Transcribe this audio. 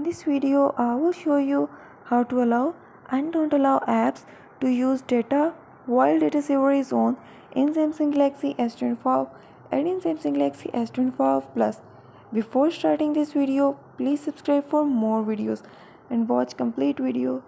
In this video, I will show you how to allow and don't allow apps to use data while data saver is on in Samsung Galaxy S25 and in Samsung Galaxy S25 Plus. Before starting this video, please subscribe for more videos and watch complete video.